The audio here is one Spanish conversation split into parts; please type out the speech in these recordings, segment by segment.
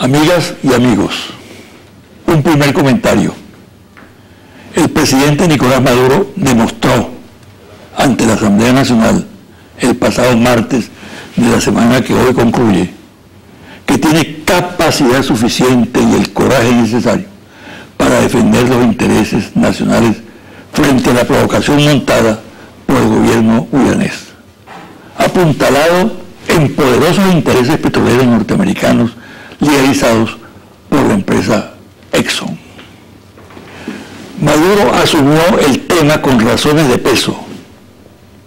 Amigas y amigos, un primer comentario. El presidente Nicolás Maduro demostró ante la Asamblea Nacional el pasado martes de la semana que hoy concluye que tiene capacidad suficiente y el coraje necesario para defender los intereses nacionales frente a la provocación montada por el gobierno guyanés, apuntalado en poderosos intereses petroleros norteamericanos liderizados por la empresa Exxon. Maduro asumió el tema con razones de peso,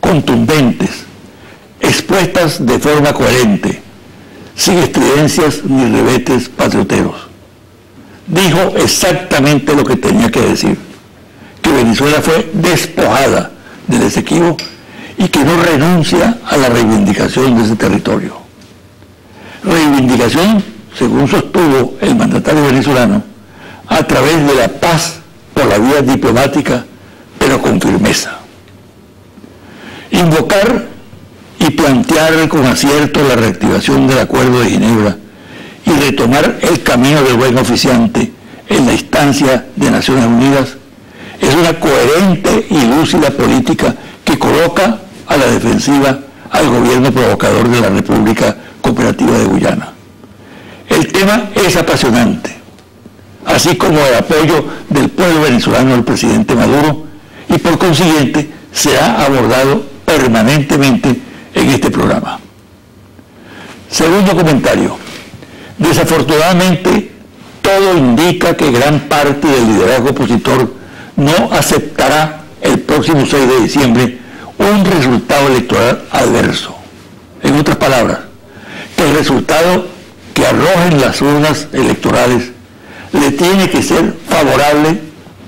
contundentes, expuestas de forma coherente, sin estridencias ni revetes patrioteros. Dijo exactamente lo que tenía que decir, que Venezuela fue despojada del Esequibo y que no renuncia a la reivindicación de ese territorio. Reivindicación, según sostuvo el mandatario venezolano, a través de la paz por la vía diplomática, pero con firmeza. Invocar y plantear con acierto la reactivación del Acuerdo de Ginebra y retomar el camino del buen oficiante en la instancia de Naciones Unidas es una coherente y lúcida política que coloca a la defensiva al gobierno provocador de la República Cooperativa de Guyana. El tema es apasionante, así como el apoyo del pueblo venezolano al presidente Maduro, y por consiguiente será abordado permanentemente en este programa. Segundo comentario. Desafortunadamente, todo indica que gran parte del liderazgo opositor no aceptará el próximo 6 de diciembre un resultado electoral adverso. En otras palabras, que el resultado que arrojen las urnas electorales le tiene que ser favorable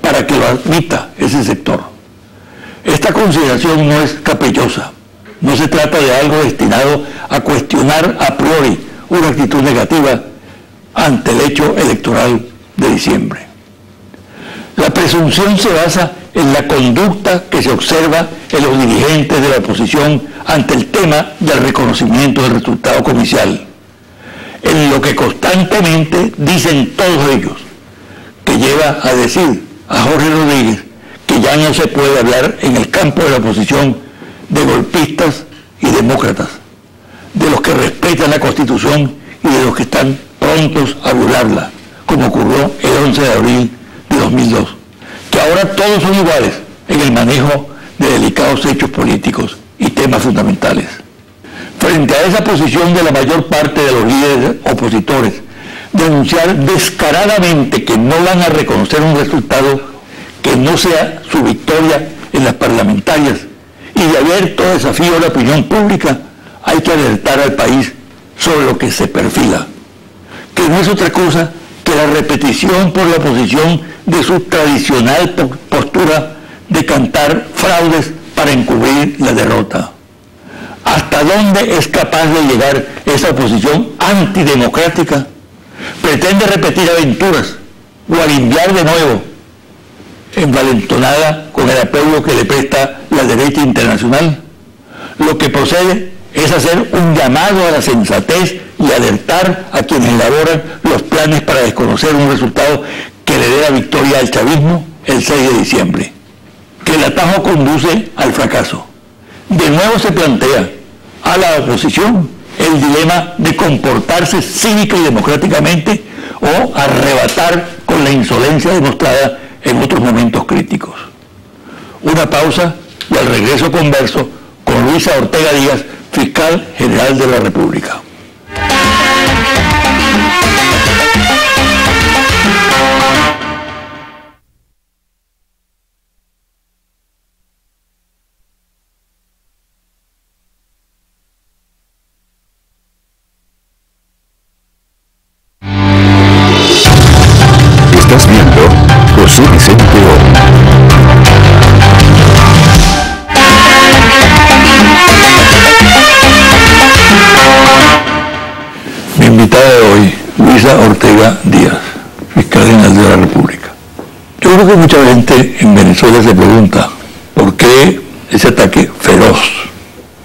para que lo admita ese sector. Esta consideración no es caprichosa, no se trata de algo destinado a cuestionar a priori una actitud negativa ante el hecho electoral de diciembre. La presunción se basa en la conducta que se observa en los dirigentes de la oposición ante el tema del reconocimiento del resultado comercial, en lo que constantemente dicen todos ellos, que lleva a decir a Jorge Rodríguez que ya no se puede hablar en el campo de la oposición de golpistas y demócratas, de los que respetan la Constitución y de los que están prontos a violarla, como ocurrió el 11 de abril de 2002, que ahora todos son iguales en el manejo de delicados hechos políticos y temas fundamentales. Frente a esa posición de la mayor parte de los líderes opositores, denunciar descaradamente que no van a reconocer un resultado que no sea su victoria en las parlamentarias y de abierto desafío a la opinión pública, hay que alertar al país sobre lo que se perfila, que no es otra cosa que la repetición por la oposición de su tradicional postura de cantar fraudes para encubrir la derrota. ¿Hasta dónde es capaz de llegar esa oposición antidemocrática? Pretende repetir aventuras o alimbiar de nuevo, envalentonada con el apoyo que le presta la derecha internacional. Lo que procede es hacer un llamado a la sensatez y alertar a quienes elaboran los planes para desconocer un resultado que le dé la victoria al chavismo el 6 de diciembre. Que el atajo conduce al fracaso. De nuevo se plantea a la oposición el dilema de comportarse cívica y democráticamente o arrebatar con la insolencia demostrada en otros momentos críticos. Una pausa y al regreso converso con Luisa Ortega Díaz, fiscal general de la República. Estás viendo José Vicente Oro. Mi invitada de hoy, Luisa Ortega Díaz, fiscal general de la República. Yo creo que mucha gente en Venezuela se pregunta por qué ese ataque feroz,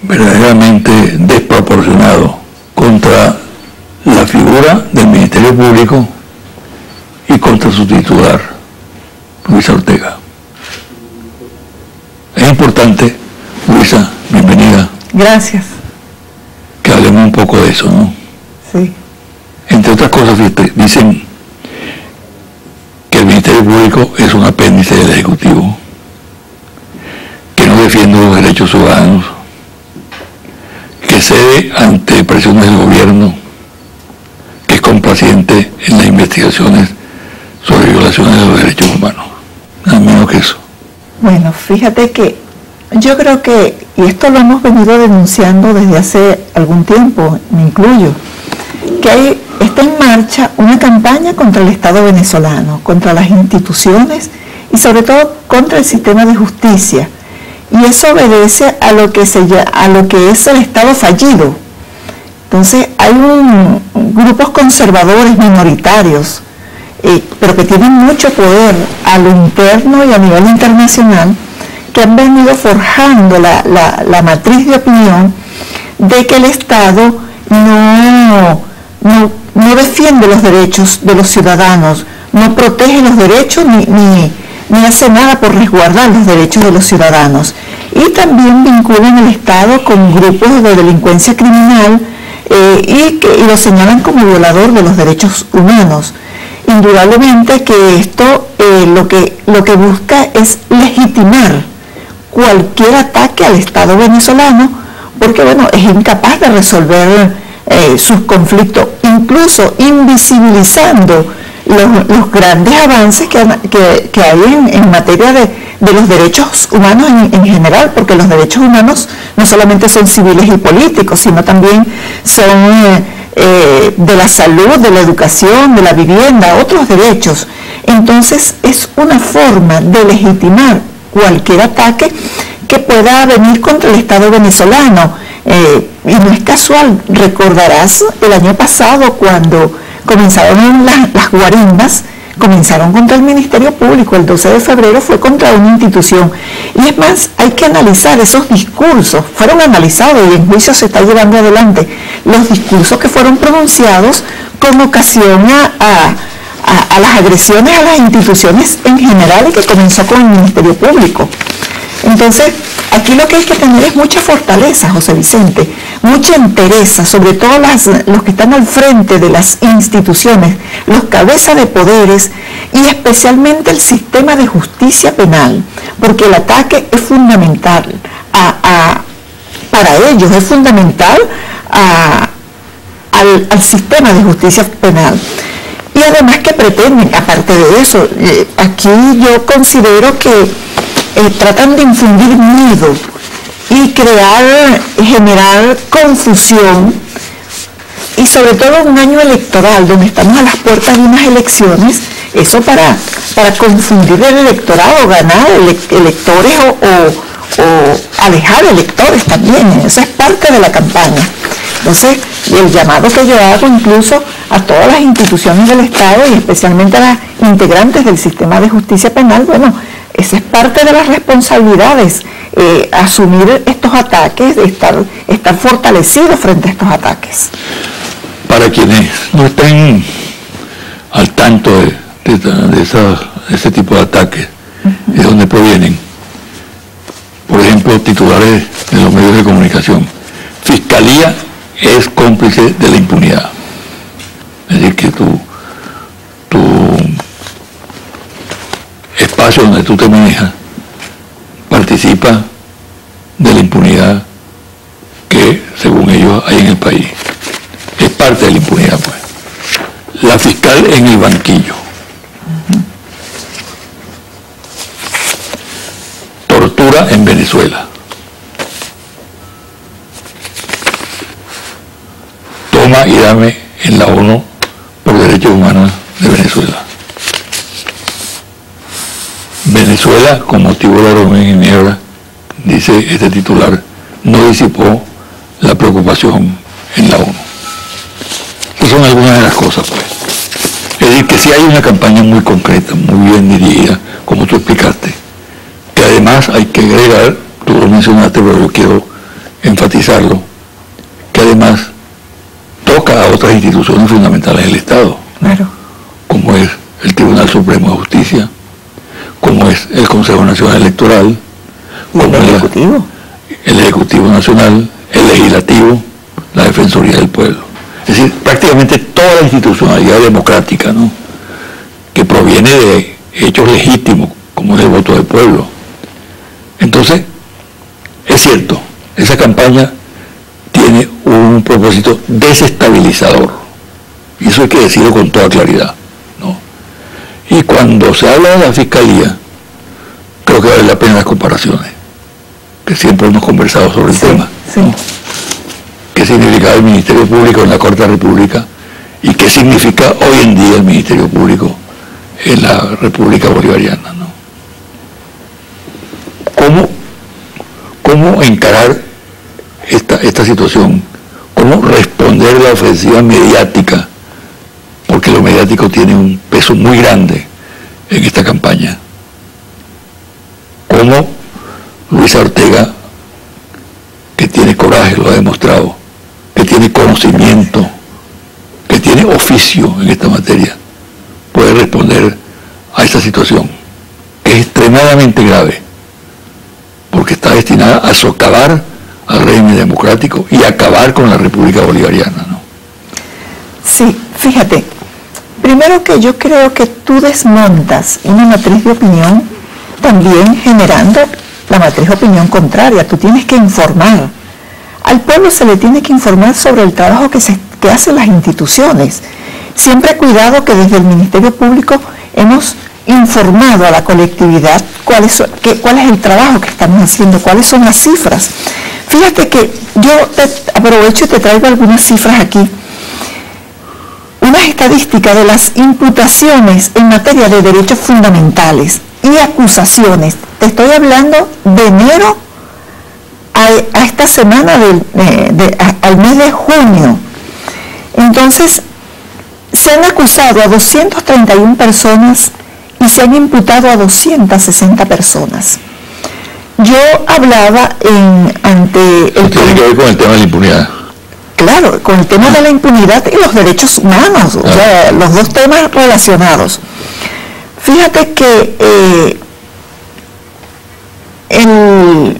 verdaderamente desproporcionado contra la figura directora del Ministerio Público y contra su titular, Luisa Ortega. Es importante, Luisa, bienvenida. Gracias. Que hablemos un poco de eso, ¿no? Sí. Entre otras cosas, dicen que el Ministerio Público es un apéndice del Ejecutivo, que no defiende los derechos ciudadanos, que cede ante presiones del gobierno, que es complaciente en las investigaciones sobre violaciones de los derechos humanos. Nada menos que eso. Bueno, fíjate que yo creo que, y esto lo hemos venido denunciando desde hace algún tiempo, me incluyo, que está en marcha una campaña contra el Estado venezolano, contra las instituciones y sobre todo contra el sistema de justicia. Y eso obedece a lo que es el Estado fallido. Entonces hay grupos conservadores minoritarios, pero que tienen mucho poder a lo interno y a nivel internacional, que han venido forjando la matriz de opinión de que el Estado no defiende los derechos de los ciudadanos, no protege los derechos ni hace nada por resguardar los derechos de los ciudadanos. Y también vinculan el Estado con grupos de delincuencia criminal y lo señalan como violador de los derechos humanos. Indudablemente que esto lo que busca es legitimar cualquier ataque al Estado venezolano, porque bueno, es incapaz de resolver sus conflictos, incluso invisibilizando los grandes avances que hay en materia de los derechos humanos en general, porque los derechos humanos no solamente son civiles y políticos, sino también son de la salud, de la educación, de la vivienda, otros derechos. Entonces es una forma de legitimar cualquier ataque que pueda venir contra el Estado venezolano. Y no es casual, recordarás el año pasado cuando comenzaron las guarimbas, comenzaron contra el Ministerio Público, el 12 de febrero fue contra una institución. Y es más, hay que analizar esos discursos, fueron analizados y en juicio se está llevando adelante los discursos que fueron pronunciados con ocasión a las agresiones a las instituciones en general y que comenzó con el Ministerio Público. Entonces, aquí lo que hay que tener es mucha fortaleza, José Vicente, mucha entereza, sobre todo los que están al frente de las instituciones, los cabezas de poderes y especialmente el sistema de justicia penal, porque el ataque es fundamental para ellos, es fundamental al sistema de justicia penal. Y además que pretenden, aparte de eso, aquí yo considero que tratan de infundir miedo y generar confusión, y sobre todo en un año electoral donde estamos a las puertas de unas elecciones, eso para confundir el electorado, ganar electores o alejar electores también. Eso es parte de la campaña. Entonces, el llamado que yo hago incluso a todas las instituciones del Estado y especialmente a las integrantes del sistema de justicia penal, bueno, esa es parte de las responsabilidades, asumir estos ataques, estar fortalecidos frente a estos ataques. Para quienes no estén al tanto de ese tipo de ataques, de dónde provienen, por ejemplo, titulares de los medios de comunicación: Fiscalía es cómplice de la impunidad. Es decir, que tu espacio donde tú te manejas participa de la impunidad que, según ellos, hay en el país. Es parte de la impunidad, pues. La fiscal en el banquillo. Tortura en Venezuela. Toma y dame en la ONU por Derechos Humanos de Venezuela. Venezuela, con motivo de la reunión en Ginebra, dice este titular, no disipó la preocupación en la ONU. Estas son algunas de las cosas, pues. Es decir, que sí hay una campaña muy concreta, muy bien dirigida, como tú explicaste, que además hay que agregar, tú lo mencionaste, pero yo quiero enfatizarlo, que además toca a otras otras instituciones fundamentales del Estado, Claro. como es el Tribunal Supremo de Justicia, como es el Consejo Nacional Electoral, ¿Y el como Ejecutivo? el Ejecutivo Nacional, el Legislativo, la Defensoría del Pueblo. Es decir, prácticamente toda la institucionalidad democrática, ¿no?, que proviene de hechos legítimos, como es el voto del pueblo. Entonces, es cierto, esa campaña tiene un propósito desestabilizador, y eso hay que decirlo con toda claridad, ¿no? Y cuando se habla de la Fiscalía, creo que vale la pena las comparaciones, que siempre hemos conversado sobre el tema, sí. ¿no? ¿Qué significaba el Ministerio Público en la Cuarta República y qué significa hoy en día el Ministerio Público en la República Bolivariana, ¿no? ¿Cómo encarar esta situación? ¿Cómo responder a la ofensiva mediática? Porque lo mediático tiene un peso muy grande en esta campaña. ¿Cómo Luisa Ortega, que tiene coraje, lo ha demostrado, que tiene conocimiento, que tiene oficio en esta materia, puede responder a esta situación, que es extremadamente grave, porque está destinada a socavar al régimen democrático y acabar con la República Bolivariana, ¿no? Sí, fíjate, primero que yo creo que tú desmontas una matriz de opinión también generando la matriz de opinión contraria. Tú tienes que informar. Al pueblo se le tiene que informar sobre el trabajo que hacen las instituciones. Siempre cuidado que desde el Ministerio Público hemos informado a la colectividad cuál es el trabajo que estamos haciendo, cuáles son las cifras. Fíjate que yo aprovecho y te traigo algunas cifras aquí. Unas estadísticas de las imputaciones en materia de derechos fundamentales y acusaciones. Te estoy hablando de enero a esta semana al mes de junio. Entonces, se han acusado a 231 personas y se han imputado a 260 personas. Yo hablaba ante el... Tiene que ver con el tema de la impunidad. Claro, con el tema de la impunidad y los derechos humanos, o sea, los dos temas relacionados. Fíjate que en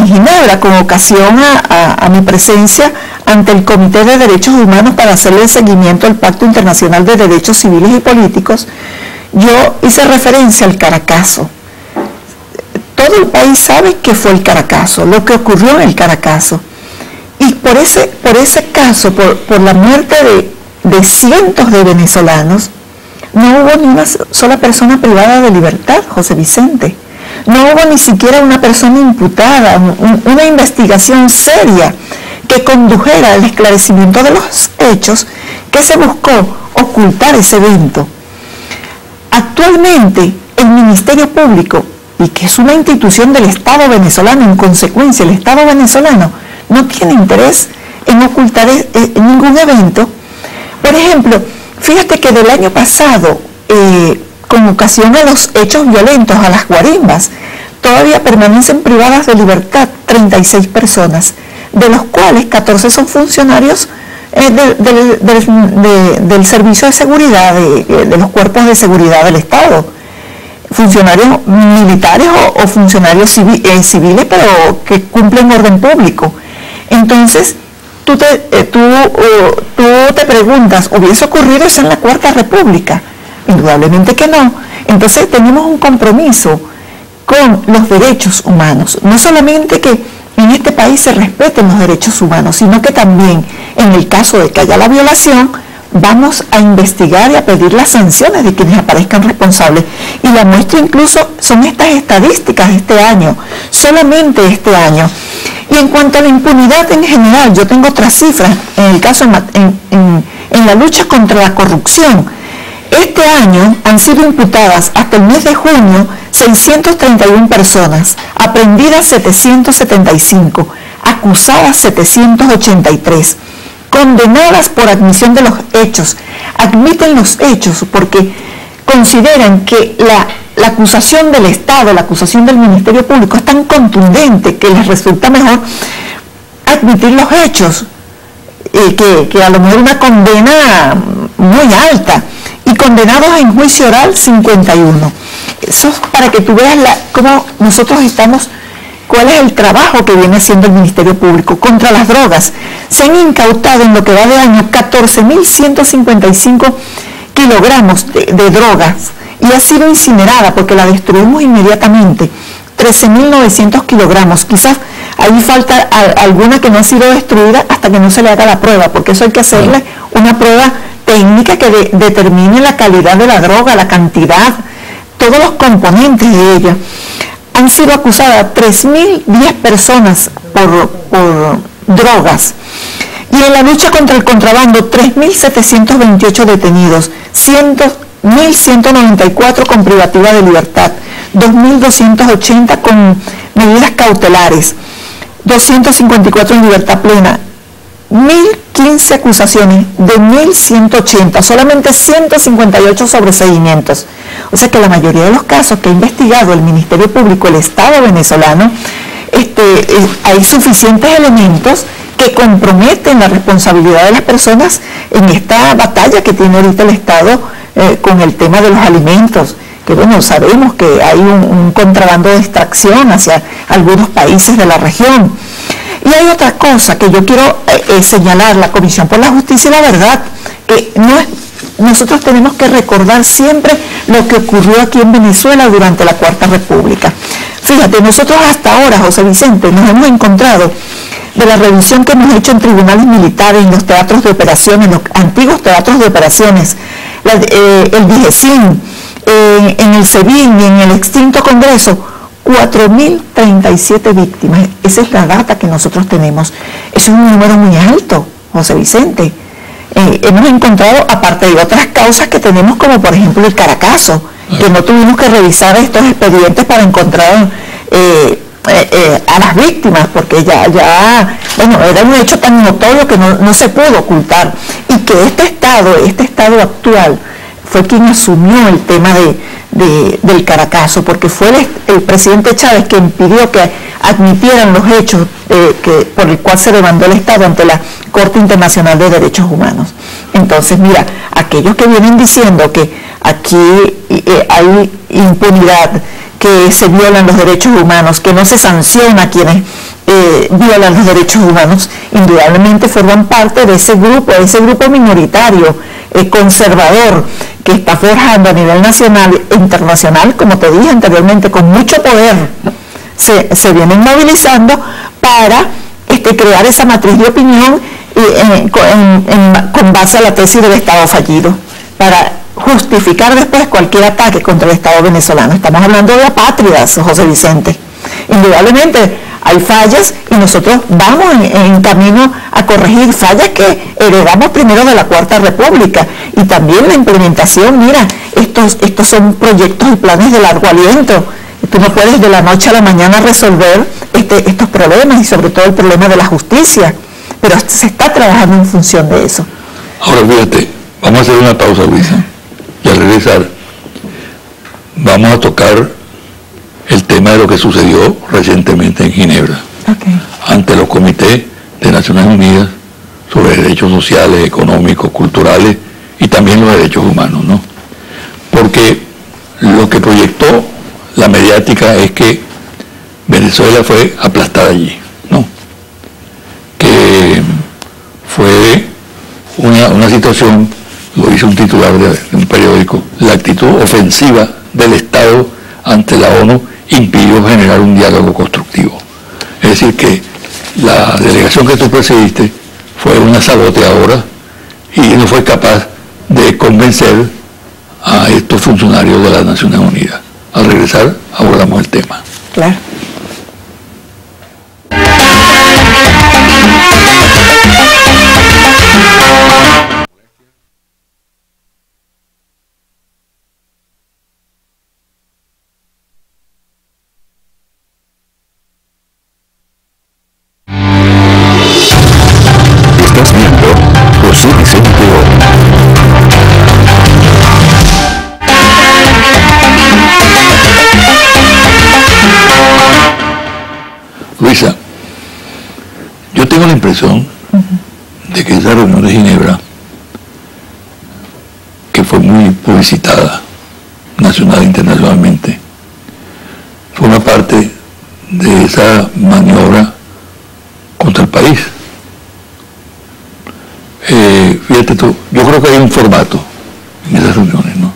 Ginebra, con ocasión a mi presencia ante el Comité de Derechos Humanos para hacerle seguimiento al Pacto Internacional de Derechos Civiles y Políticos, yo hice referencia al Caracazo. Todo el país sabe qué fue el Caracazo, lo que ocurrió en el Caracazo. Y por ese caso, por la muerte de cientos de venezolanos, no hubo ni una sola persona privada de libertad, José Vicente. No hubo ni siquiera una persona imputada, una investigación seria que condujera al esclarecimiento de los hechos que se buscó ocultar ese evento. Actualmente, el Ministerio Público, y que es una institución del Estado venezolano, en consecuencia el Estado venezolano no tiene interés en ocultar ningún evento. Por ejemplo, fíjate que del año pasado, con ocasión a los hechos violentos, a las guarimbas, todavía permanecen privadas de libertad 36 personas, de los cuales 14 son funcionarios del Servicio de Seguridad, de los cuerpos de seguridad del Estado, funcionarios militares o funcionarios civiles, pero que cumplen orden público. Entonces, tú te preguntas, ¿hubiese ocurrido eso en la Cuarta República? Indudablemente que no. Entonces tenemos un compromiso con los derechos humanos. No solamente que en este país se respeten los derechos humanos, sino que también, en el caso de que haya la violación, vamos a investigar y a pedir las sanciones de quienes aparezcan responsables. Y la muestra incluso son estas estadísticas de este año, solamente este año. Y en cuanto a la impunidad en general, yo tengo otras cifras, en el caso en la lucha contra la corrupción. Este año han sido imputadas hasta el mes de junio 631 personas, aprehendidas 775, acusadas 783, condenadas por admisión de los hechos. Admiten los hechos porque consideran que la acusación del Estado, la acusación del Ministerio Público es tan contundente que les resulta mejor admitir los hechos que a lo mejor una condena muy alta, y condenados en juicio oral 51. Eso es para que tú veas cómo nosotros estamos, cuál es el trabajo que viene haciendo el Ministerio Público contra las drogas. Se han incautado en lo que va de año 14.155 kilogramos de drogas, y ha sido incinerada porque la destruimos inmediatamente, 13.900 kilogramos. Quizás ahí falta alguna que no ha sido destruida hasta que no se le haga la prueba, porque eso hay que hacerle una prueba técnica que determine la calidad de la droga, la cantidad, todos los componentes de ella. Han sido acusadas 3.010 personas por drogas, y en la lucha contra el contrabando 3.728 detenidos, 1.194 con privativa de libertad, 2.280 con medidas cautelares, 254 en libertad plena, 1.015 acusaciones de 1.180, solamente 158 sobreseguimientos. O sea que la mayoría de los casos que ha investigado el Ministerio Público, el Estado venezolano, hay suficientes elementos que comprometen la responsabilidad de las personas en esta batalla que tiene ahorita el Estado con el tema de los alimentos, que bueno, sabemos que hay un contrabando de extracción hacia algunos países de la región. Y hay otra cosa que yo quiero señalar, la Comisión por la Justicia y la Verdad, que nosotros tenemos que recordar siempre lo que ocurrió aquí en Venezuela durante la Cuarta República. Fíjate, nosotros hasta ahora, José Vicente, nos hemos encontrado de la revisión que hemos hecho en tribunales militares, en los teatros de operaciones, en los antiguos teatros de operaciones, el DIGESIN, en el SEBIN y en el extinto Congreso, 4.037 víctimas. Esa es la data que nosotros tenemos. Es un número muy alto, José Vicente. Hemos encontrado, aparte de otras causas que tenemos, como por ejemplo el Caracazo, que no tuvimos que revisar estos expedientes para encontrar a las víctimas, porque bueno, era un hecho tan notorio que no se pudo ocultar, y que este Estado actual fue quien asumió el tema del Caracazo, porque fue el presidente Chávez que impidió que admitieran los hechos por el cual se demandó el Estado ante la Corte Internacional de Derechos Humanos. Entonces, mira, aquellos que vienen diciendo que aquí hay impunidad, que se violan los derechos humanos, que no se sanciona a quienes violan los derechos humanos, indudablemente forman parte de ese grupo minoritario, conservador, que está forjando a nivel nacional e internacional, como te dije anteriormente, con mucho poder. Se vienen movilizando para crear esa matriz de opinión con base a la tesis del Estado fallido, para justificar después cualquier ataque contra el Estado venezolano. Estamos hablando de apátridas, José Vicente. Indudablemente hay fallas, y nosotros vamos en camino a corregir fallas que heredamos primero de la Cuarta República, y también la implementación. Mira, estos son proyectos y planes de largo aliento. Tú no puedes de la noche a la mañana resolver estos problemas, y sobre todo el problema de la justicia, pero se está trabajando en función de eso. Ahora fíjate, vamos a hacer una pausa, Luisa, y al regresar vamos a tocar el tema de lo que sucedió recientemente en Ginebra, ante los comités de Naciones Unidas sobre derechos sociales, económicos, culturales y también los derechos humanos, ¿no? Porque lo que proyectó la mediática es que Venezuela fue aplastada allí, ¿no? Que fue una situación, lo hizo un titular de un periódico, la actitud ofensiva del Estado ante la ONU impidió generar un diálogo constructivo. Es decir, que la delegación que tú presidiste fue una saboteadora y no fue capaz de convencer a estos funcionarios de las Naciones Unidas. Al regresar abordamos el tema. Claro. Estás viendo José Vicente O. Luisa, yo tengo la impresión de que esa reunión de Ginebra, que fue muy publicitada nacional e internacionalmente, forma parte de esa maniobra contra el país. Fíjate tú, yo creo que hay un formato en esas reuniones, ¿no?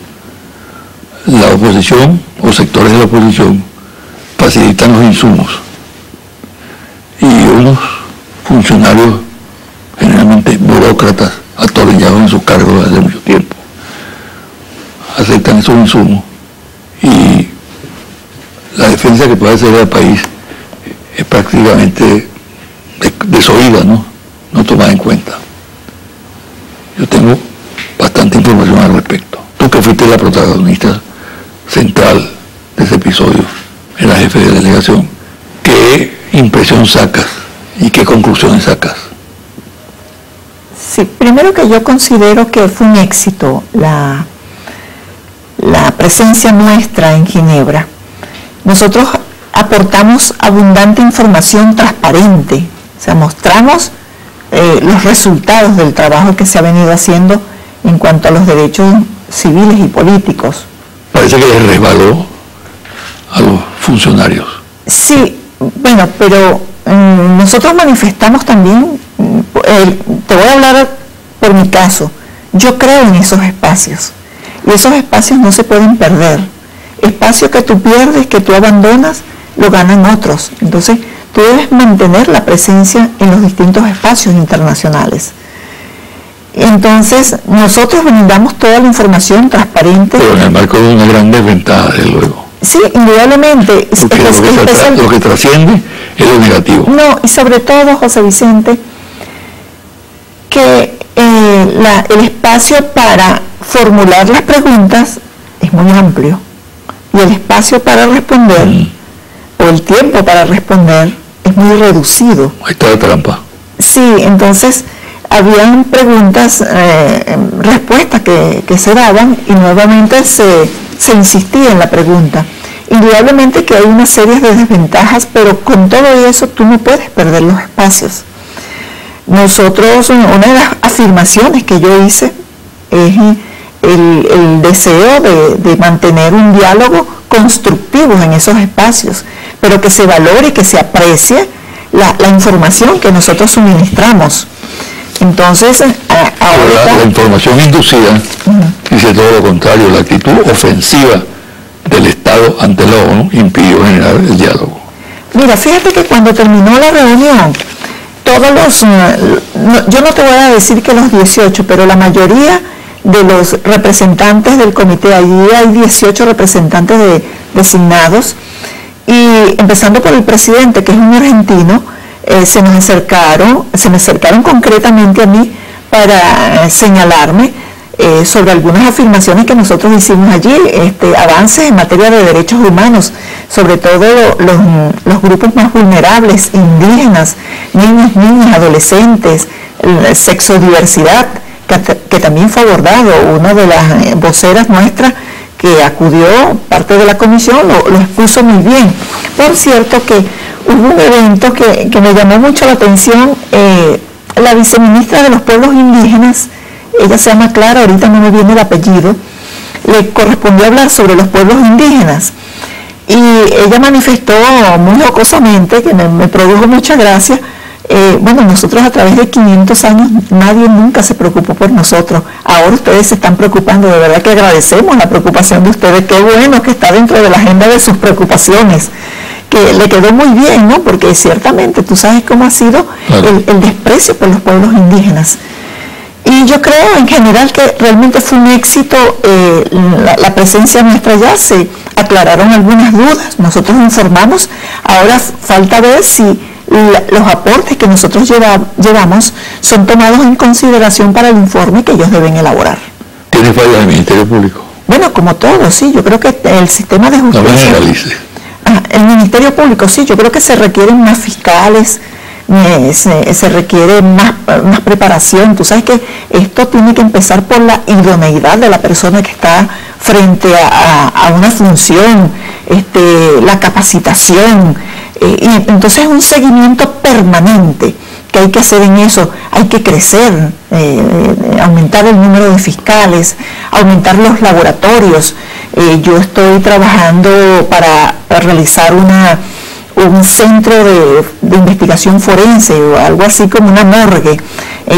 La oposición o sectores de la oposición facilitan los insumos y unos funcionarios, generalmente burócratas, atornillados en sus cargos desde hace mucho tiempo, aceptan esos insumos y la defensa que puede hacer el país es prácticamente desoída, no tomada en cuenta. Yo tengo bastante información al respecto. Tú que fuiste la protagonista central de ese episodio, era jefe de delegación, ¿qué impresión sacas y qué conclusiones sacas? Sí, primero que yo considero que fue un éxito la presencia nuestra en Ginebra. Nosotros aportamos abundante información transparente, o sea, mostramos los resultados del trabajo que se ha venido haciendo en cuanto a los derechos civiles y políticos. Parece que les resbaló a los funcionarios. Sí, bueno, pero nosotros manifestamos también, te voy a hablar por mi caso, yo creo en esos espacios y esos espacios no se pueden perder. Espacio que tú pierdes, que tú abandonas, lo ganan otros. Entonces, tú debes mantener la presencia en los distintos espacios internacionales. Entonces, nosotros brindamos toda la información transparente. Pero en el marco de una gran desventaja, desde luego. Sí, indudablemente. Porque lo que trasciende es lo negativo. No, y sobre todo, José Vicente, que el espacio para formular las preguntas es muy amplio. Y el espacio para responder, o el tiempo para responder, es muy reducido. Ahí está la trampa. Sí, entonces habían preguntas, respuestas que se daban y nuevamente se insistía en la pregunta. Indudablemente que hay una serie de desventajas, pero con todo eso tú no puedes perder los espacios. Nosotros, una de las afirmaciones que yo hice es el deseo de mantener un diálogo constructivo en esos espacios, pero que se valore y que se aprecie la información que nosotros suministramos. Entonces, ahora... La información inducida dice todo lo contrario, la actitud ofensiva del Estado ante la ONU impidió generar el diálogo. Mira, fíjate que cuando terminó la reunión, yo no te voy a decir que los 18, pero la mayoría de los representantes del comité, allí hay 18 representantes designados, y empezando por el presidente, que es un argentino, se me acercaron concretamente a mí para señalarme sobre algunas afirmaciones que nosotros hicimos allí, avances en materia de derechos humanos, sobre todo los grupos más vulnerables, indígenas, niños, niñas, adolescentes, sexodiversidad, que también fue abordado. Una de las voceras nuestras que acudió, parte de la comisión, lo expuso muy bien. Por cierto que hubo un evento que me llamó mucho la atención. La viceministra de los pueblos indígenas, ella se llama Clara, ahorita no me viene el apellido, le correspondió hablar sobre los pueblos indígenas. Y ella manifestó muy jocosamente, que me produjo mucha gracia, bueno, nosotros a través de 500 años nadie nunca se preocupó por nosotros. Ahora ustedes se están preocupando, de verdad que agradecemos la preocupación de ustedes. Qué bueno que está dentro de la agenda de sus preocupaciones, que le quedó muy bien, ¿no? Porque ciertamente tú sabes cómo ha sido el desprecio por los pueblos indígenas. Y yo creo en general que realmente fue un éxito la presencia nuestra allá. Se aclararon algunas dudas, nosotros informamos. Ahora falta ver si los aportes que nosotros llevamos son tomados en consideración para el informe que ellos deben elaborar. ¿Tiene fallas el Ministerio Público? Bueno, como todo, sí, yo creo que el sistema de justicia... No me generalice. El Ministerio Público, sí, yo creo que se requieren más fiscales, se requiere más preparación. Tú sabes que esto tiene que empezar por la idoneidad de la persona que está frente a una función, la capacitación, y entonces un seguimiento permanente ¿Qué hay que hacer en eso? Hay que crecer, aumentar el número de fiscales, aumentar los laboratorios. Yo estoy trabajando para realizar un centro de investigación forense, o algo así como una morgue.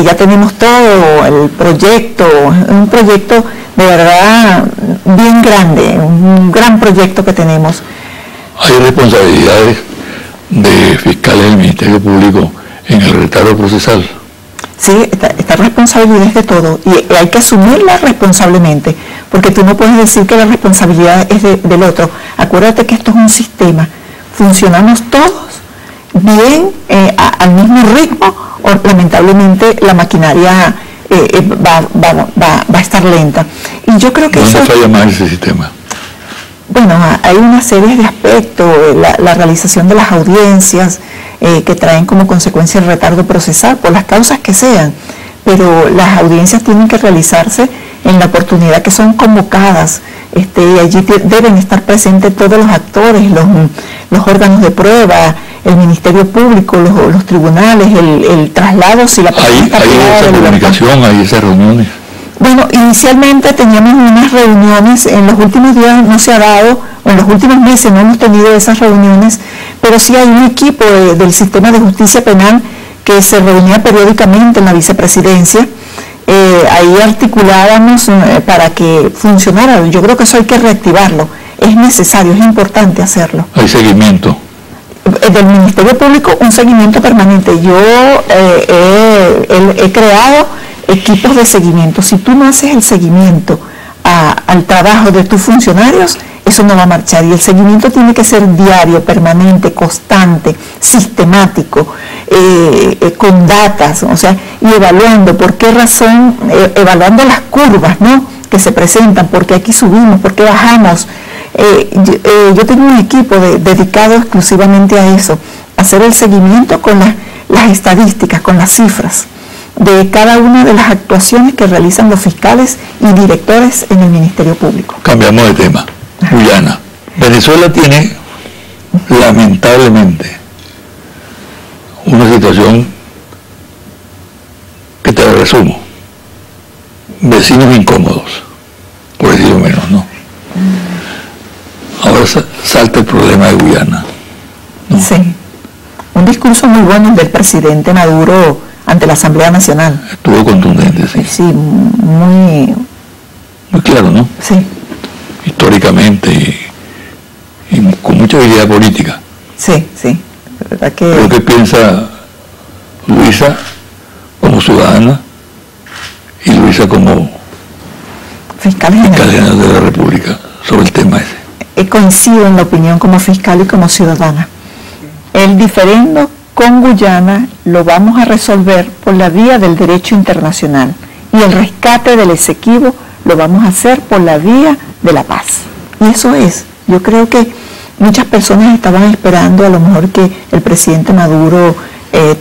Ya tenemos todo el proyecto, un proyecto de verdad bien grande, un gran proyecto que tenemos. Hay responsabilidades de fiscales del Ministerio Público en el retardo procesal. Sí, esta responsabilidad es de todo y hay que asumirla responsablemente, porque tú no puedes decir que la responsabilidad es del otro. Acuérdate que esto es un sistema, funcionamos todos bien al mismo ritmo, o lamentablemente la maquinaria va a estar lenta. Y yo creo que ¿Dónde falla más ese sistema? Bueno, hay una serie de aspectos, la realización de las audiencias que traen como consecuencia el retardo procesal, por las causas que sean, pero las audiencias tienen que realizarse en la oportunidad que son convocadas. Allí deben estar presentes todos los actores, los órganos de prueba, el Ministerio Público, los tribunales, el traslado, si la persona está privada de libertad. ¿Hay esa comunicación, hay esas reuniones? Bueno, inicialmente teníamos unas reuniones, en los últimos días no se ha dado, o en los últimos meses no hemos tenido esas reuniones, pero sí hay un equipo del sistema de justicia penal que se reunía periódicamente en la vicepresidencia. Ahí articulábamos para que funcionara. Yo creo que eso hay que reactivarlo, es necesario, es importante hacerlo. ¿Hay seguimiento? Del Ministerio Público, un seguimiento permanente. Yo he creado equipos de seguimiento. Si tú no haces el seguimiento al trabajo de tus funcionarios, eso no va a marchar. Y el seguimiento tiene que ser diario, permanente, constante, sistemático, con datas, o sea, y evaluando por qué razón, evaluando las curvas, ¿no?, que se presentan, por qué aquí subimos, por qué bajamos. Yo tengo un equipo dedicado exclusivamente a eso, a hacer el seguimiento con las estadísticas, con las cifras de cada una de las actuaciones que realizan los fiscales y directores en el Ministerio Público. Cambiamos de tema. Guyana. Venezuela tiene, lamentablemente, una situación que te la resumo. Vecinos incómodos, por decirlo menos, ¿no? Ahora salta el problema de Guyana, ¿no? Sí. Un discurso muy bueno del presidente Maduro ante la Asamblea Nacional. Estuvo contundente, sí. Sí, muy claro, ¿no? Sí. Históricamente y con mucha habilidad política. Sí, sí. La verdad que... Lo que piensa Luisa como ciudadana y Luisa como fiscal general de la República sobre el tema ese. Coincido en la opinión como fiscal y como ciudadana. El diferendo con Guyana lo vamos a resolver por la vía del derecho internacional y el rescate del Esequibo lo vamos a hacer por la vía de la paz. Y eso es, yo creo que muchas personas estaban esperando a lo mejor que el presidente Maduro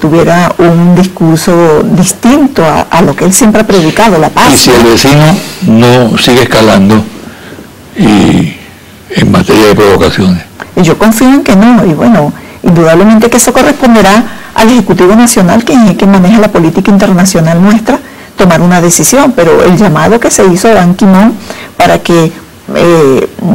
tuviera un discurso distinto a lo que él siempre ha predicado, la paz. Y si el vecino no sigue escalando y en materia de provocaciones. Yo confío en que no, y bueno, indudablemente que eso corresponderá al Ejecutivo Nacional, que es el que maneja la política internacional nuestra, tomar una decisión, pero el llamado que se hizo a Ban Ki-moon para que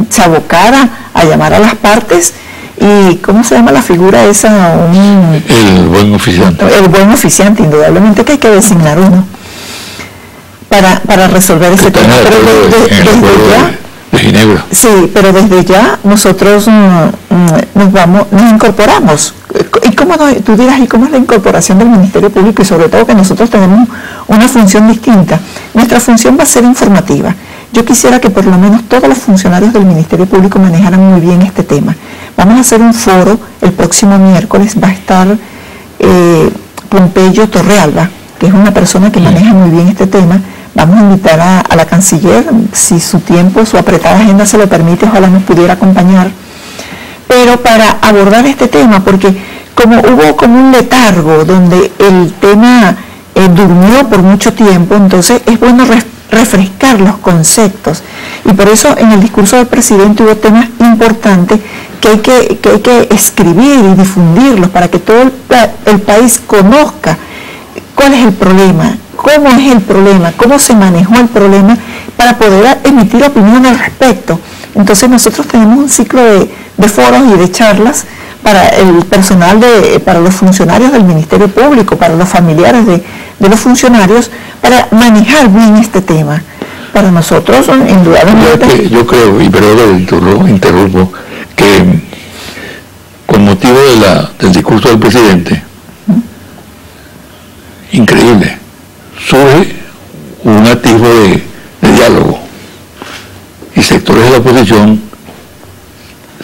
se abocara a llamar a las partes, y ¿cómo se llama la figura esa? El buen oficiante. El buen oficiante, indudablemente que hay que designar uno para resolver ese tema. Pero desde ya, de Ginebra. Sí, pero desde ya nosotros nos incorporamos. ¿Y cómo tú dirás, y cómo es la incorporación del Ministerio Público? Y sobre todo que nosotros tenemos una función distinta. Nuestra función va a ser informativa. Yo quisiera que por lo menos todos los funcionarios del Ministerio Público manejaran muy bien este tema. Vamos a hacer un foro el próximo miércoles. Va a estar Pompeyo Torrealba, que es una persona que maneja muy bien este tema. Vamos a invitar a la canciller, si su tiempo, su apretada agenda se lo permite, ojalá nos pudiera acompañar, pero para abordar este tema, porque como hubo como un letargo donde el tema durmió por mucho tiempo, entonces es bueno refrescar los conceptos, y por eso en el discurso del presidente hubo temas importantes que hay que escribir y difundirlos para que todo el país conozca cuál es el problema, cómo es el problema, cómo se manejó el problema para poder emitir opinión al respecto. Entonces nosotros tenemos un ciclo de foros y de charlas para el personal, para los funcionarios del Ministerio Público, para los familiares de los funcionarios, para manejar bien este tema. Para nosotros, indudablemente... Yo creo, y perdón, lo interrumpo, que con motivo del discurso del presidente, increíble, surge un atisbo de diálogo, y sectores de la oposición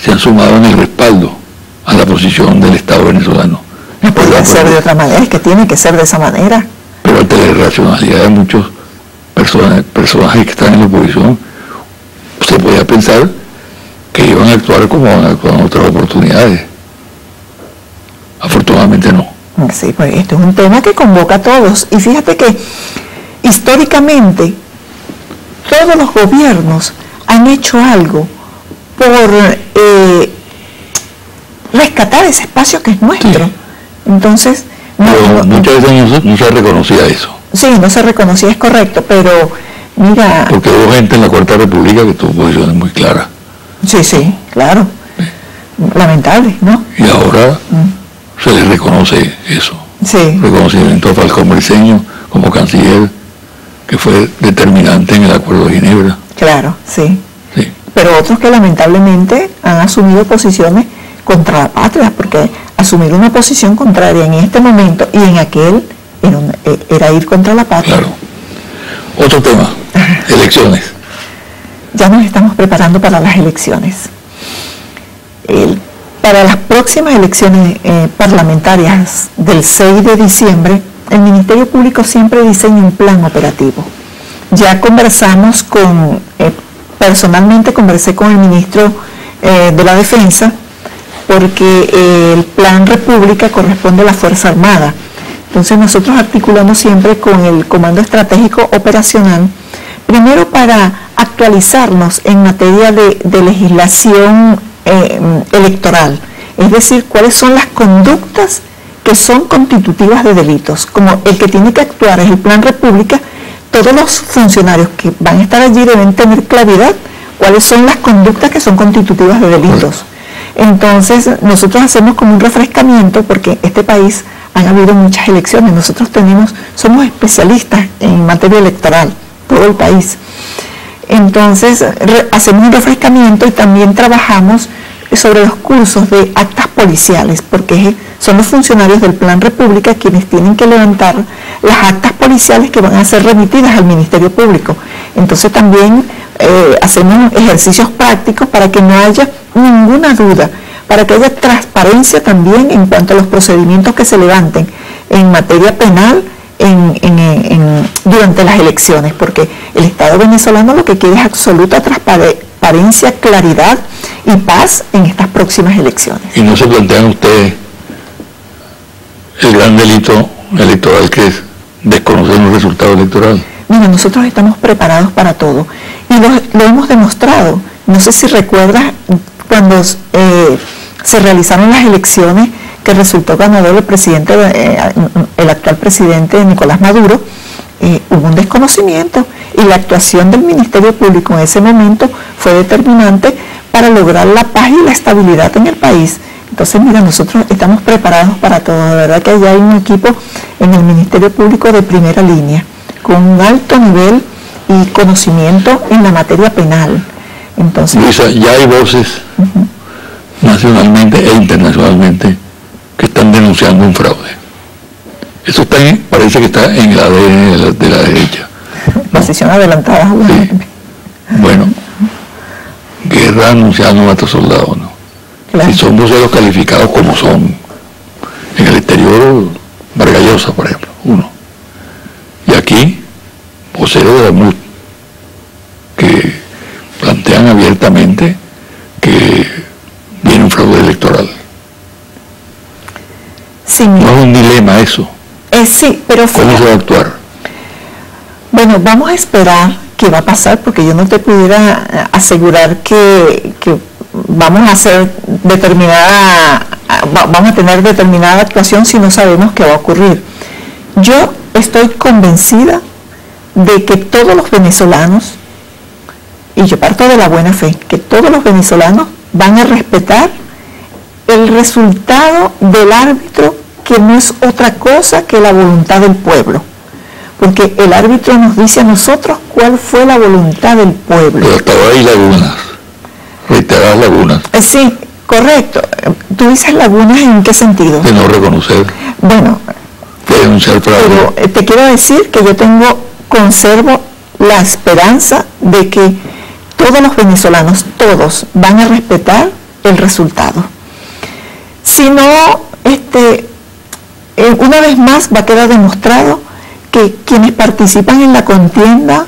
se han sumado en el respaldo a la posición del Estado venezolano. No puede ser de otra manera, es que tiene que ser de esa manera. Pero ante la irracionalidad de muchos personajes que están en la oposición, se podía pensar que iban a actuar como han actuado en otras oportunidades. Afortunadamente no. Sí, pues esto es un tema que convoca a todos. Y fíjate que históricamente todos los gobiernos han hecho algo por rescatar ese espacio que es nuestro. Sí. Entonces, muchas veces no se reconocía eso. Sí, no se reconocía, es correcto, pero mira... Porque hubo gente en la Cuarta República que tuvo posiciones muy claras. Sí, sí, claro. Lamentable, ¿no? Y ahora se les reconoce eso. Sí. Reconocimiento a Falcón Briceño como canciller, que fue determinante en el Acuerdo de Ginebra. Claro, sí. Sí. Pero otros que lamentablemente han asumido posiciones contra la patria, porque asumir una posición contraria en este momento y en aquel era ir contra la patria. Claro. Otro tema, elecciones. Ya nos estamos preparando para las elecciones. Para las próximas elecciones parlamentarias del 6 de diciembre, el Ministerio Público siempre diseña un plan operativo. Ya conversamos personalmente conversé con el ministro de la Defensa, porque el Plan República corresponde a la Fuerza Armada. Entonces nosotros articulamos siempre con el Comando Estratégico Operacional, primero para actualizarnos en materia de legislación electoral, es decir, cuáles son las conductas que son constitutivas de delitos. Como el que tiene que actuar es el Plan República, todos los funcionarios que van a estar allí deben tener claridad cuáles son las conductas que son constitutivas de delitos. Entonces nosotros hacemos como un refrescamiento, porque en este país han habido muchas elecciones, nosotros somos especialistas en materia electoral, todo el país. Entonces hacemos un refrescamiento y también trabajamos sobre los cursos de actas policiales, porque son los funcionarios del Plan República quienes tienen que levantar las actas policiales que van a ser remitidas al Ministerio Público. Entonces también hacemos ejercicios prácticos para que no haya ninguna duda, para que haya transparencia también en cuanto a los procedimientos que se levanten en materia penal durante las elecciones, porque el Estado venezolano lo que quiere es absoluta transparencia, claridad y paz en estas próximas elecciones. ¿Y no se plantean ustedes el gran delito electoral que es desconocer un resultado electoral? Mira, nosotros estamos preparados para todo y lo hemos demostrado. No sé si recuerdas cuando se realizaron las elecciones que resultó ganador el actual presidente Nicolás Maduro, hubo un desconocimiento y la actuación del Ministerio Público en ese momento fue determinante para lograr la paz y la estabilidad en el país. Entonces, mira, nosotros estamos preparados para todo. De verdad que ya hay un equipo en el Ministerio Público de primera línea, con un alto nivel y conocimiento en la materia penal. Entonces, Luisa, ya hay voces nacionalmente e internacionalmente que están denunciando un fraude. Eso parece que está en el ADN de la derecha. Posición adelantada. Sí. Bueno, guerra anunciada no mata soldados, ¿no? Claro. Si son voceros calificados como son en el exterior, Vargas Llosa, por ejemplo, uno. Y aquí, voceros de la MUD, que plantean abiertamente que viene un fraude electoral. Sí, no es un dilema eso. Sí, pero ¿cómo se va a actuar? Bueno, vamos a esperar qué va a pasar, porque yo no te pudiera asegurar que vamos a tener determinada actuación si no sabemos qué va a ocurrir. Yo estoy convencida de que todos los venezolanos, y yo parto de la buena fe, que todos los venezolanos van a respetar el resultado del árbitro, que no es otra cosa que la voluntad del pueblo. Porque el árbitro nos dice a nosotros cuál fue la voluntad del pueblo. Pero hasta ahora hay lagunas, reiteradas lagunas. Sí, correcto. ¿Tú dices lagunas en qué sentido? De no reconocer. Bueno, de denunciar fraude. Pero te quiero decir que yo conservo la esperanza de que todos los venezolanos, todos, van a respetar el resultado. Si no, una vez más va a quedar demostrado que quienes participan en la contienda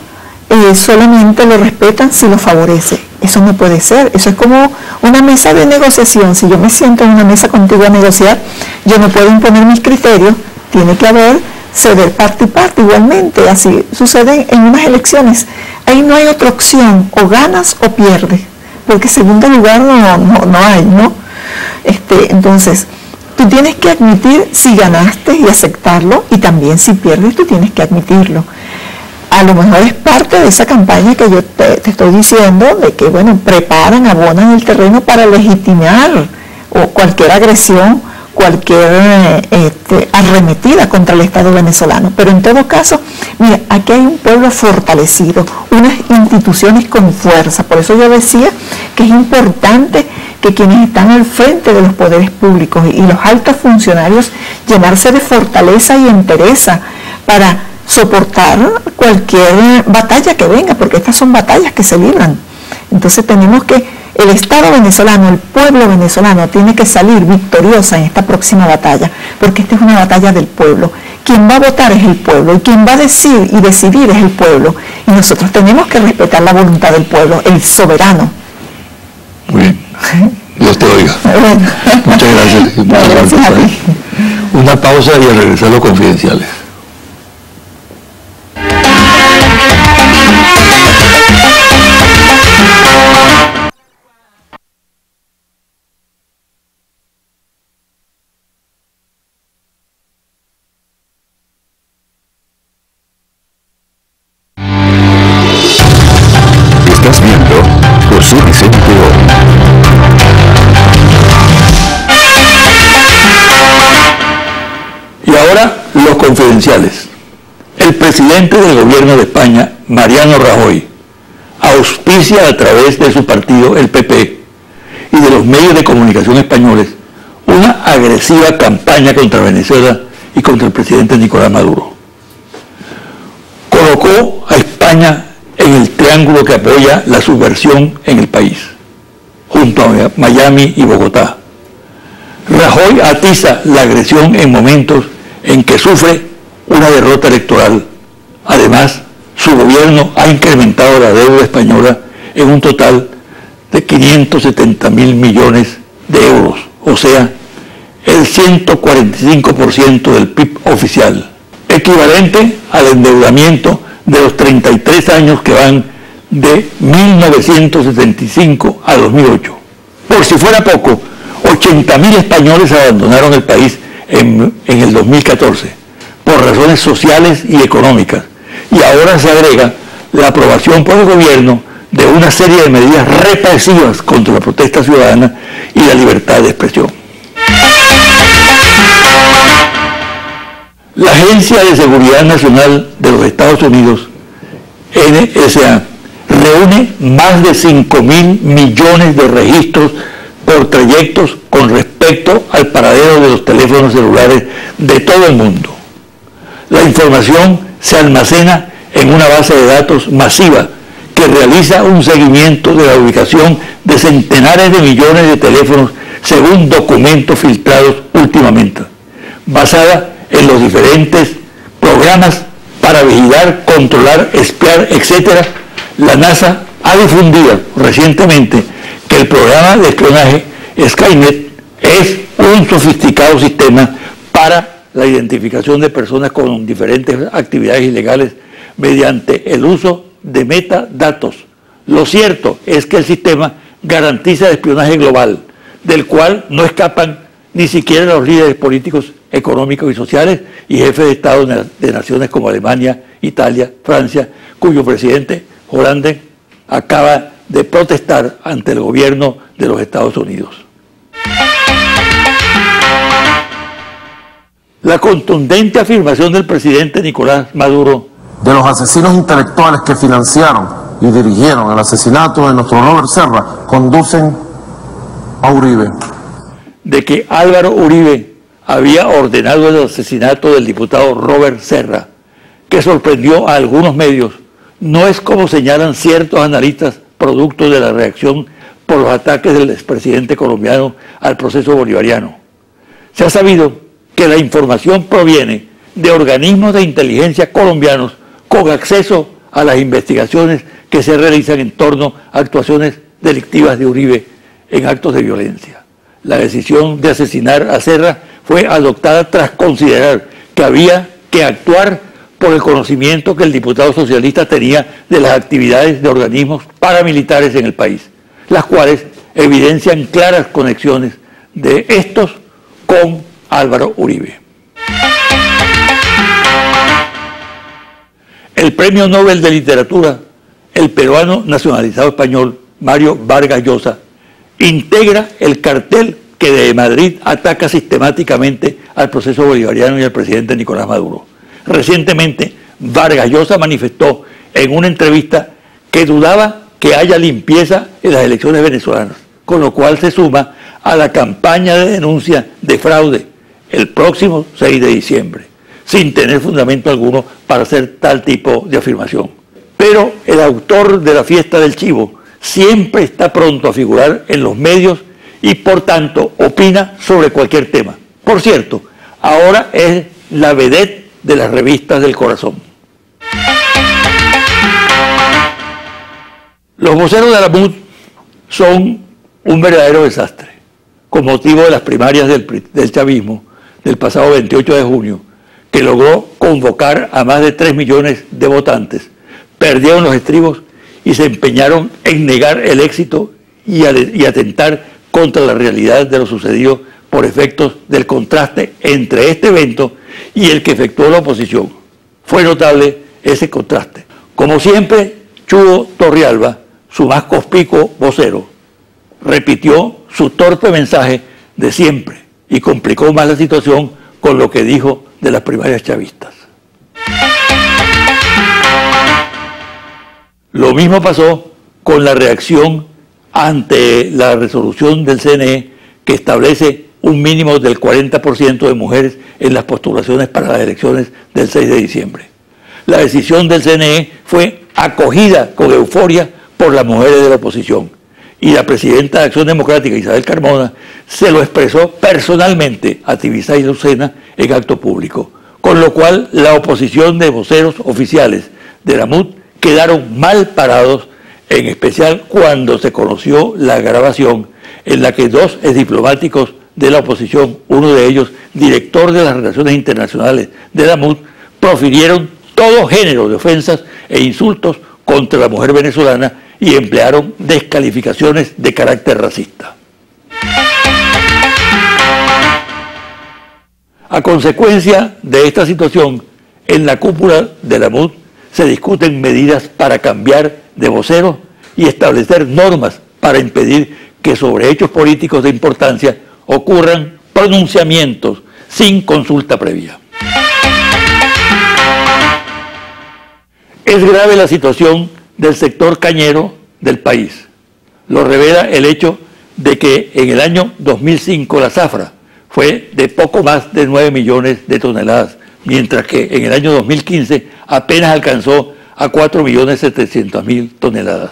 solamente lo respetan si lo favorece. Eso no puede ser. Eso es como una mesa de negociación. Si yo me siento en una mesa contigo a negociar, yo no puedo imponer mis criterios. Tiene que haber ceder parte y parte igualmente. Así sucede en unas elecciones. Ahí no hay otra opción, o ganas o pierdes, porque segundo lugar no hay, ¿no? Entonces, tú tienes que admitir si ganaste y aceptarlo, y también si pierdes tú tienes que admitirlo. A lo mejor es parte de esa campaña que yo te estoy diciendo, de que, bueno, preparan, abonan el terreno para legitimar o cualquier agresión, cualquier arremetida contra el Estado venezolano. Pero en todo caso, mira, aquí hay un pueblo fortalecido, unas instituciones con fuerza. Por eso yo decía que es importante que quienes están al frente de los poderes públicos y los altos funcionarios llenarse de fortaleza y entereza para soportar cualquier batalla que venga, porque estas son batallas que se libran. Entonces tenemos que, el Estado venezolano, el pueblo venezolano tiene que salir victoriosa en esta próxima batalla, porque esta es una batalla del pueblo. Quien va a votar es el pueblo, y quien va a decir y decidir es el pueblo, y nosotros tenemos que respetar la voluntad del pueblo, el soberano. Muy bien. Dios te oiga. Bueno. Muchas gracias. Gracias a ti. Una pausa y al regresar los confidenciales. Estás viendo José Vicente Oro. Y ahora los confidenciales. El presidente del gobierno de España, Mariano Rajoy, auspicia a través de su partido, el PP, y de los medios de comunicación españoles, una agresiva campaña contra Venezuela y contra el presidente Nicolás Maduro. Colocó a España en el triángulo que apoya la subversión en el país, junto a Miami y Bogotá. Rajoy atiza la agresión en momentos en que sufre una derrota electoral. Además, su gobierno ha incrementado la deuda española en un total de 570.000 millones de euros, o sea, el 145% del PIB oficial, equivalente al endeudamiento de los 33 años que van de 1975 a 2008. Por si fuera poco, 80.000 españoles abandonaron el país en el 2014 por razones sociales y económicas, y ahora se agrega la aprobación por el gobierno de una serie de medidas represivas contra la protesta ciudadana y la libertad de expresión. La Agencia de Seguridad Nacional de los Estados Unidos, NSA, reúne más de 5.000 millones de registros por trayectos con respecto al paradero de los teléfonos celulares de todo el mundo. La información se almacena en una base de datos masiva que realiza un seguimiento de la ubicación de centenares de millones de teléfonos según documentos filtrados últimamente, basada en los diferentes programas para vigilar, controlar, espiar, etc. La NASA ha difundido recientemente que el programa de espionaje Skynet es un sofisticado sistema para la identificación de personas con diferentes actividades ilegales mediante el uso de metadatos. Lo cierto es que el sistema garantiza el espionaje global, del cual no escapan ni siquiera los líderes políticos económicos y sociales y jefe de Estado de naciones como Alemania, Italia, Francia, cuyo presidente Hollande acaba de protestar ante el gobierno de los Estados Unidos. La contundente afirmación del presidente Nicolás Maduro de los asesinos intelectuales que financiaron y dirigieron el asesinato de nuestro Robert Serra conducen a Uribe. De que Álvaro Uribe había ordenado el asesinato del diputado Robert Serra, que sorprendió a algunos medios, no es como señalan ciertos analistas producto de la reacción por los ataques del expresidente colombiano al proceso bolivariano. Se ha sabido que la información proviene de organismos de inteligencia colombianos con acceso a las investigaciones que se realizan en torno a actuaciones delictivas de Uribe en actos de violencia. La decisión de asesinar a Serra fue adoptada tras considerar que había que actuar por el conocimiento que el diputado socialista tenía de las actividades de organismos paramilitares en el país, las cuales evidencian claras conexiones de estos con Álvaro Uribe. El Premio Nobel de Literatura, el peruano nacionalizado español Mario Vargas Llosa, integra el cartel que de Madrid ataca sistemáticamente al proceso bolivariano y al presidente Nicolás Maduro. Recientemente, Vargas Llosa manifestó en una entrevista que dudaba que haya limpieza en las elecciones venezolanas, con lo cual se suma a la campaña de denuncia de fraude el próximo 6 de diciembre, sin tener fundamento alguno para hacer tal tipo de afirmación. Pero el autor de la fiesta del chivo siempre está pronto a figurar en los medios y por tanto opina sobre cualquier tema. Por cierto, ahora es la vedette de las revistas del corazón. Los voceros de la MUD son un verdadero desastre. Con motivo de las primarias del chavismo del pasado 28 de junio, que logró convocar a más de 3 millones de votantes, perdieron los estribos y se empeñaron en negar el éxito y atentar contra la realidad de lo sucedido por efectos del contraste entre este evento y el que efectuó la oposición. Fue notable ese contraste. Como siempre, Chugo Torrealba, su más conspicuo vocero, repitió su torpe mensaje de siempre y complicó más la situación con lo que dijo de las primarias chavistas. Lo mismo pasó con la reacción ante la resolución del CNE que establece un mínimo del 40% de mujeres en las postulaciones para las elecciones del 6 de diciembre. La decisión del CNE fue acogida con euforia por las mujeres de la oposición y la presidenta de Acción Democrática, Isabel Carmona, se lo expresó personalmente a Tibisay Lucena en acto público, con lo cual la oposición de voceros oficiales de la MUD quedaron mal parados, en especial cuando se conoció la grabación en la que 2 exdiplomáticos de la oposición, uno de ellos director de las relaciones internacionales de la MUD, profirieron todo género de ofensas e insultos contra la mujer venezolana y emplearon descalificaciones de carácter racista. A consecuencia de esta situación, en la cúpula de la MUD se discuten medidas para cambiar de vocero y establecer normas para impedir que sobre hechos políticos de importancia ocurran pronunciamientos sin consulta previa. Es grave la situación del sector cañero del país. Lo revela el hecho de que en el año 2005 la zafra fue de poco más de 9 millones de toneladas, mientras que en el año 2015 apenas alcanzó a 4.700.000 toneladas.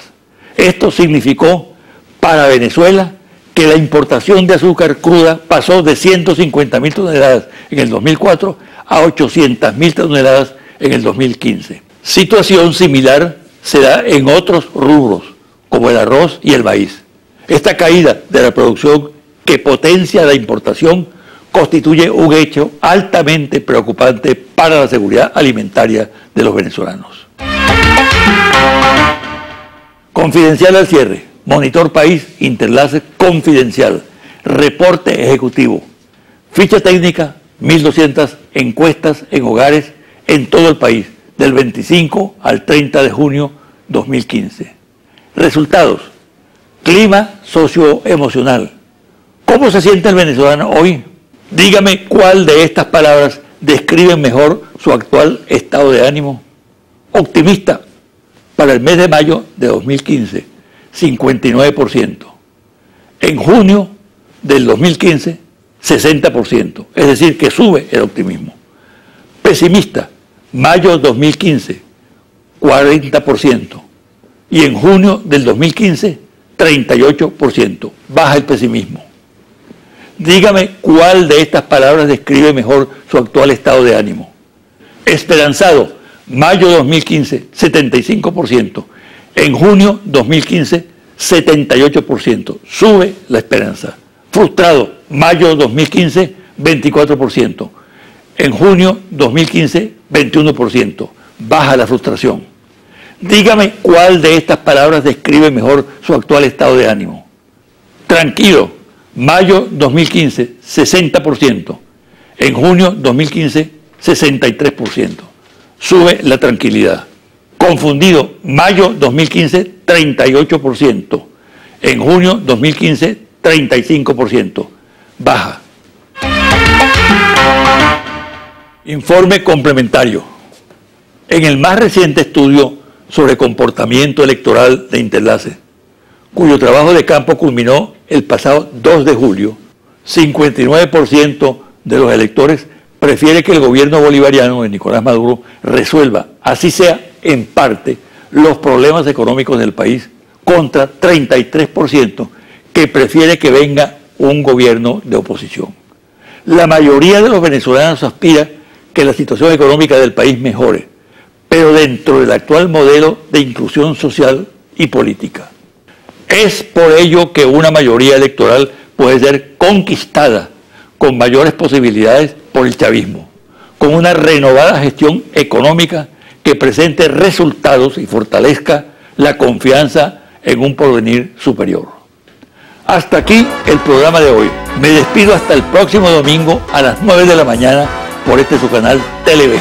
Esto significó para Venezuela que la importación de azúcar cruda pasó de 150.000 toneladas en el 2004 a 800.000 toneladas en el 2015. Situación similar se da en otros rubros, como el arroz y el maíz. Esta caída de la producción que potencia la importación constituye un hecho altamente preocupante para la seguridad alimentaria de los venezolanos. Confidencial al cierre. Monitor País, Interlace Confidencial. Reporte ejecutivo. Ficha técnica 1.200 encuestas en hogares en todo el país, del 25 al 30 de junio 2015. Resultados: clima socioemocional. ¿Cómo se siente el venezolano hoy? Dígame cuál de estas palabras describe mejor su actual estado de ánimo. Optimista, para el mes de mayo de 2015, 59%. En junio del 2015, 60%. Es decir, que sube el optimismo. Pesimista, mayo 2015, 40%. Y en junio del 2015, 38%. Baja el pesimismo. Dígame cuál de estas palabras describe mejor su actual estado de ánimo. Esperanzado, mayo 2015, 75%. En junio 2015, 78%. Sube la esperanza. Frustrado, mayo 2015, 24%. En junio 2015, 21%. Baja la frustración. Dígame cuál de estas palabras describe mejor su actual estado de ánimo. Tranquilo, mayo 2015, 60%. En junio 2015, 63%. Sube la tranquilidad. Confundido, mayo 2015, 38%. En junio 2015, 35%. Baja. Informe complementario. En el más reciente estudio sobre comportamiento electoral de Interlace, cuyo trabajo de campo culminó el pasado 2 de julio, 59% de los electores prefiere que el gobierno bolivariano de Nicolás Maduro resuelva, así sea en parte, los problemas económicos del país, contra 33% que prefiere que venga un gobierno de oposición. La mayoría de los venezolanos aspira que la situación económica del país mejore, pero dentro del actual modelo de inclusión social y política. Es por ello que una mayoría electoral puede ser conquistada con mayores posibilidades por el chavismo, con una renovada gestión económica que presente resultados y fortalezca la confianza en un porvenir superior. Hasta aquí el programa de hoy. Me despido hasta el próximo domingo a las 9 de la mañana por este su canal Televen.